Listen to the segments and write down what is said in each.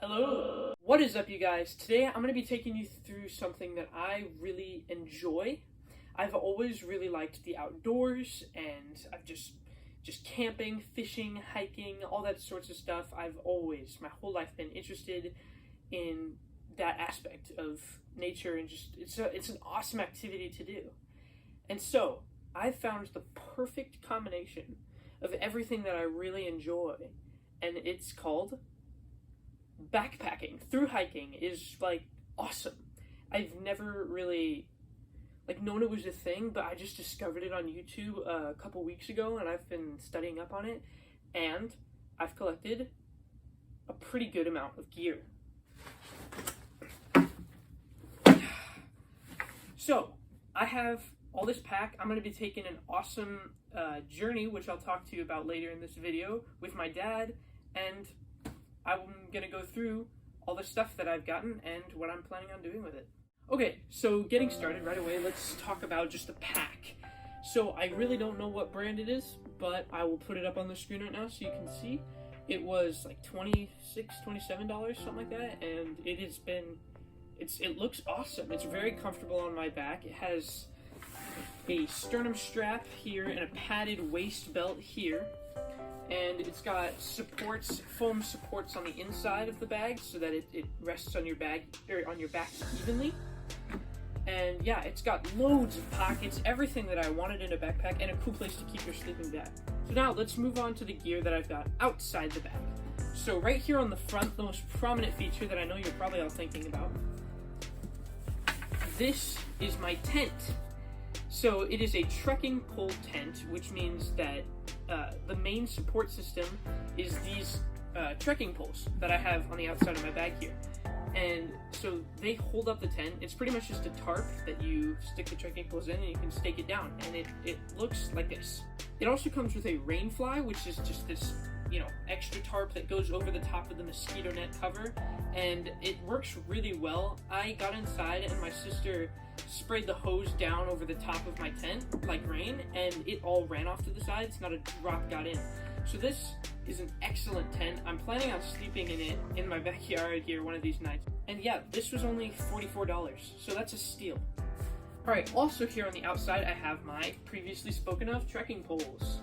Hello! What is up, you guys? Today I'm going to be taking you through something that I really enjoy. I've always really liked the outdoors, and I've just camping, fishing, hiking, all that sorts of stuff. I've always, my whole life, been interested in that aspect of nature, and just it's an awesome activity to do. And so I found the perfect combination of everything that I really enjoy, and it's called backpacking. Through hiking is like awesome. I've never really known it was a thing, but I just discovered it on YouTube a couple weeks ago, and I've been studying up on it, and I've collected a pretty good amount of gear. So I have all this pack. I'm going to be taking an awesome journey, which I'll talk to you about later in this video, with my dad, and I'm going to go through all the stuff that I've gotten and what I'm planning on doing with it. Okay, so getting started right away, let's talk about just the pack. So I really don't know what brand it is, but I will put it up on the screen right now so you can see. It was like $26, $27, something like that, and it looks awesome. It's very comfortable on my back. It has a sternum strap here and a padded waist belt here. And it's got foam supports on the inside of the bag so that it rests on your bag or on your back evenly. And yeah, it's got loads of pockets, everything that I wanted in a backpack, and a cool place to keep your sleeping bag. So now let's move on to the gear that I've got outside the bag. So right here on the front, the most prominent feature that I know you're probably all thinking about, this is my tent. So it is a trekking pole tent, which means that the main support system is these trekking poles that I have on the outside of my bag here. And so they hold up the tent. It's pretty much just a tarp that you stick the trekking poles in and you can stake it down. And it looks like this. It also comes with a rain fly, which is just this, extra tarp that goes over the top of the mosquito net cover. And it works really well. I got inside and my sister sprayed the hose down over the top of my tent like rain, and it all ran off to the sides. Not a drop got in. So this is an excellent tent. I'm planning on sleeping in it in my backyard here one of these nights. And yeah, this was only $44, so that's a steal. Alright, also here on the outside I have my previously spoken of trekking poles.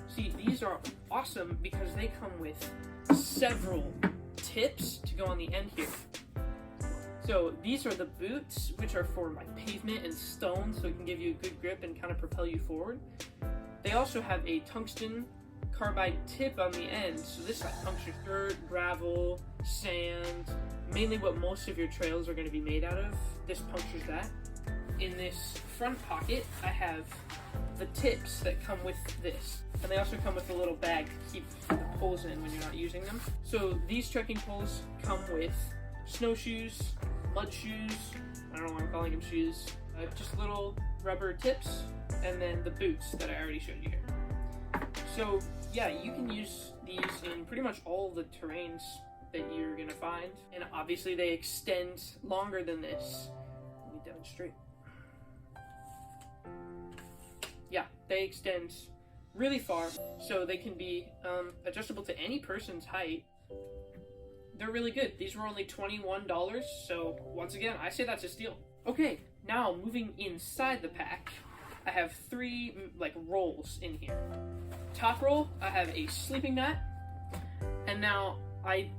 See, these are awesome because they come with several tips to go on the end here. So these are the boots, which are for like pavement and stone, so it can give you a good grip and kind of propel you forward. They also have a tungsten carbide tip on the end, so this like punctures dirt, gravel, sand, mainly what most of your trails are going to be made out of. This punctures that. In this front pocket, I have the tips that come with this, and they also come with a little bag to keep the poles in when you're not using them. So these trekking poles come with snowshoes, mud shoes, I don't know why I'm calling them shoes, just little rubber tips, and then the boots that I already showed you here. So yeah, you can use these in pretty much all the terrains that you're gonna find, and obviously they extend longer than this. Let me demonstrate. Yeah, they extend really far, so they can be adjustable to any person's height. They're really good. These were only $21, so once again, I say that's a steal. Okay, now moving inside the pack, I have three rolls in here. Top roll, I have a sleeping mat, and now I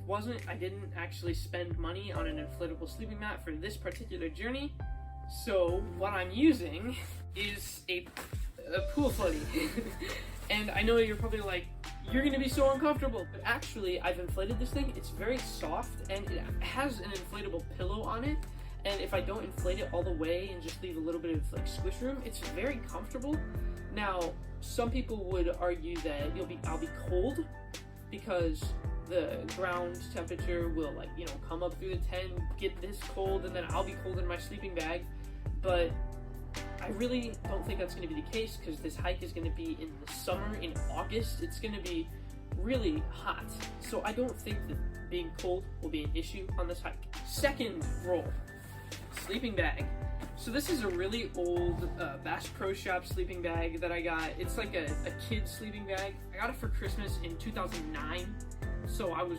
didn't actually spend money on an inflatable sleeping mat for this particular journey, so what I'm using is a pool floaty. And I know you're probably like, you're gonna be so uncomfortable, but actually I've inflated this thing. It's very soft and it has an inflatable pillow on it, and if I don't inflate it all the way and just leave a little bit of squish room, it's very comfortable. Now some people would argue that I'll be cold because the ground temperature will come up through the tent, get this cold, and then I'll be cold in my sleeping bag. But I really don't think that's going to be the case because this hike is going to be in the summer, in August. It's going to be really hot. So I don't think that being cold will be an issue on this hike. Second roll, sleeping bag. So this is a really old Bass Pro Shop sleeping bag that I got. It's like a kid's sleeping bag. I got it for Christmas in 2009. So I was,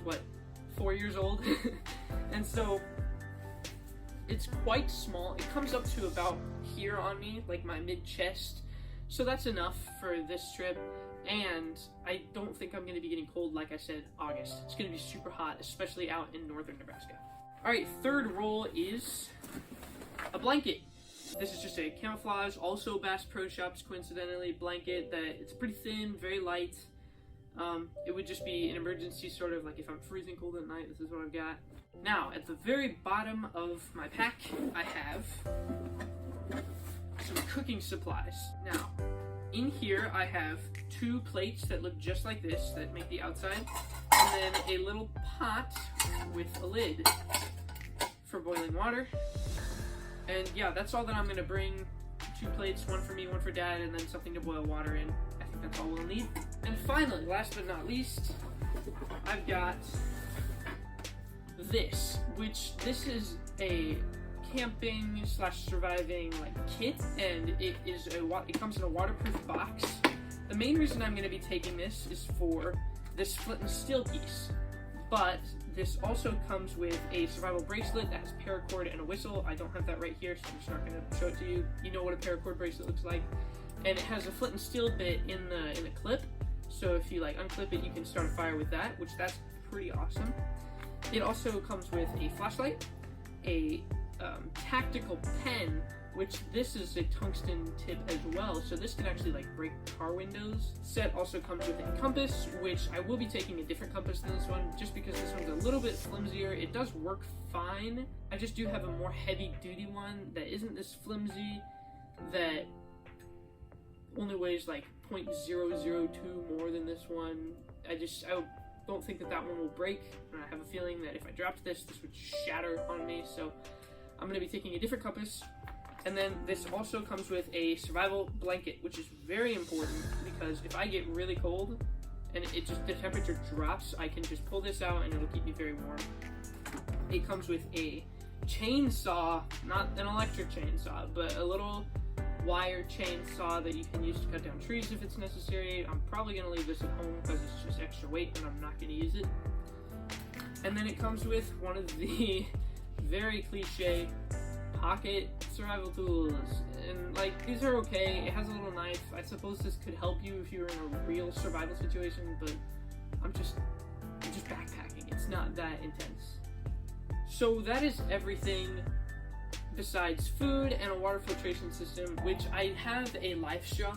4 years old. And so it's quite small. It comes up to about here on me, like my mid-chest. So that's enough for this trip. And I don't think I'm going to be getting cold, like I said, August. It's going to be super hot, especially out in northern Nebraska. Alright, third roll is a blanket. This is just a camouflage, also Bass Pro Shops, coincidentally, blanket that it's pretty thin, very light. It would just be an emergency, sort of like if I'm freezing cold at night, this is what I've got. Now, at the very bottom of my pack, I have some cooking supplies. Now, in here I have 2 plates that look just like this, that make the outside, and then a little pot with a lid for boiling water. And yeah, that's all that I'm gonna bring. 2 plates, one for me, one for Dad, and then something to boil water in. I think that's all we'll need. And finally, last but not least, I've got this, which this is a camping / surviving like kit, and it comes in a waterproof box. The main reason I'm going to be taking this is for this flint and steel piece, but this also comes with a survival bracelet that has paracord and a whistle. I don't have that right here, so I'm just not going to show it to you. You know what a paracord bracelet looks like. And it has a flint and steel bit in the clip, so if you like unclip it, you can start a fire with that, which that's pretty awesome. It also comes with a flashlight, a tactical pen, which this is a tungsten tip as well, so this can actually like break car windows. Set also comes with a compass, which I will be taking a different compass than this one, just because this one's a little bit flimsier. It does work fine. I just do have a more heavy duty one that isn't this flimsy, that only weighs like 0.002 more than this one. I don't think that one will break, and I have a feeling that if I dropped this would shatter on me, so I'm going to be taking a different compass. And then this also comes with a survival blanket, which is very important, because if I get really cold and the temperature drops, I can just pull this out and it'll keep me very warm. It comes with a chainsaw, not an electric chainsaw, but a little wire chainsaw that you can use to cut down trees if it's necessary. I'm probably going to leave this at home because it's just extra weight and I'm not going to use it. And then it comes with one of the very cliche pocket survival tools, and like these are okay. It has a little knife. I suppose this could help you if you're in a real survival situation, but I'm just backpacking. It's not that intense. So that is everything besides food and a water filtration system, which I have a life straw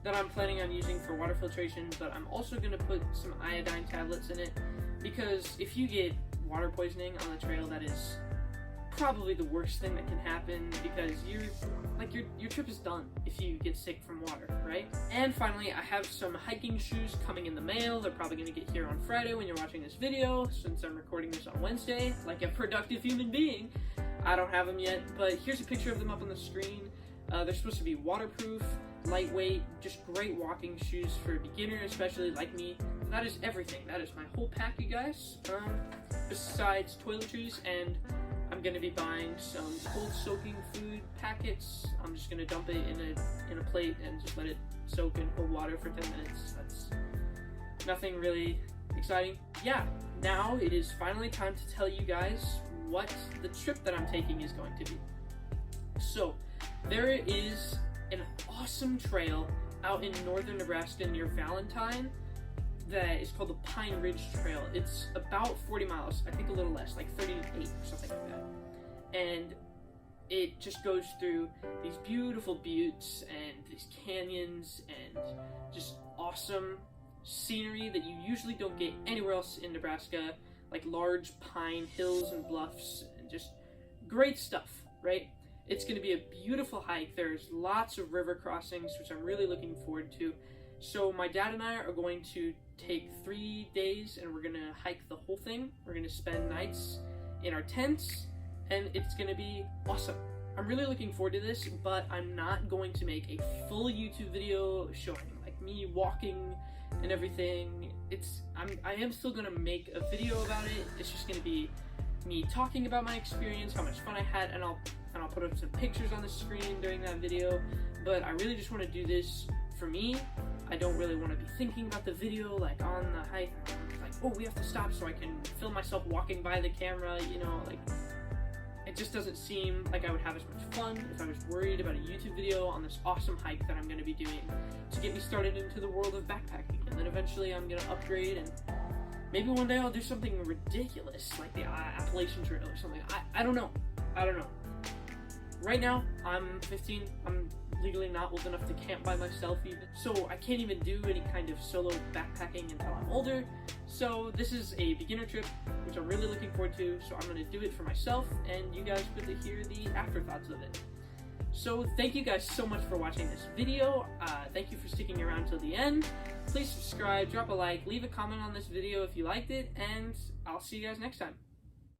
that I'm planning on using for water filtration, but I'm also going to put some iodine tablets in it, because if you get water poisoning on the trail, that is probably the worst thing that can happen, because your trip is done if you get sick from water, right? And finally, I have some hiking shoes coming in the mail. They're probably going to get here on Friday when you're watching this video, since I'm recording this on Wednesday, like a productive human being. I don't have them yet, but here's a picture of them up on the screen. They're supposed to be waterproof, lightweight, just great walking shoes for a beginner, especially like me. That is everything. That is my whole pack, you guys. Besides toiletries, and I'm gonna be buying some cold soaking food packets. I'm just gonna dump it in a plate and just let it soak in cold water for 10 minutes. That's nothing really exciting. Yeah, now it is finally time to tell you guys what the trip that I'm taking is going to be. So, there is an awesome trail out in northern Nebraska near Valentine that is called the Pine Ridge Trail. It's about 40 miles, I think a little less, like 38 or something like that. And it just goes through these beautiful buttes and these canyons and just awesome scenery that you usually don't get anywhere else in Nebraska, like large pine hills and bluffs and just great stuff, right? It's going to be a beautiful hike. There's lots of river crossings, which I'm really looking forward to. So my dad and I are going to take 3 days and we're going to hike the whole thing. We're going to spend nights in our tents and it's going to be awesome. I'm really looking forward to this, but I'm not going to make a full YouTube video showing like me walking and everything. I am still going to make a video about it. It's just going to be me talking about my experience, how much fun I had, and I'll put up some pictures on the screen during that video. But I really just want to do this for me. I don't really want to be thinking about the video like on the hike, like oh, we have to stop so I can film myself walking by the camera, you know, like, it just doesn't seem like I would have as much fun if I was worried about a YouTube video on this awesome hike that I'm going to be doing to get me started into the world of backpacking. And then eventually I'm going to upgrade, and maybe one day I'll do something ridiculous like the Appalachian Trail or something. I don't know. I don't know. Right now, I'm 15. I'm legally not old enough to camp by myself even. So I can't even do any kind of solo backpacking until I'm older. So this is a beginner trip, which I'm really looking forward to. So I'm going to do it for myself, and you guys get to hear the afterthoughts of it. So thank you guys so much for watching this video. Thank you for sticking around till the end. Please subscribe, drop a like, leave a comment on this video if you liked it, and I'll see you guys next time.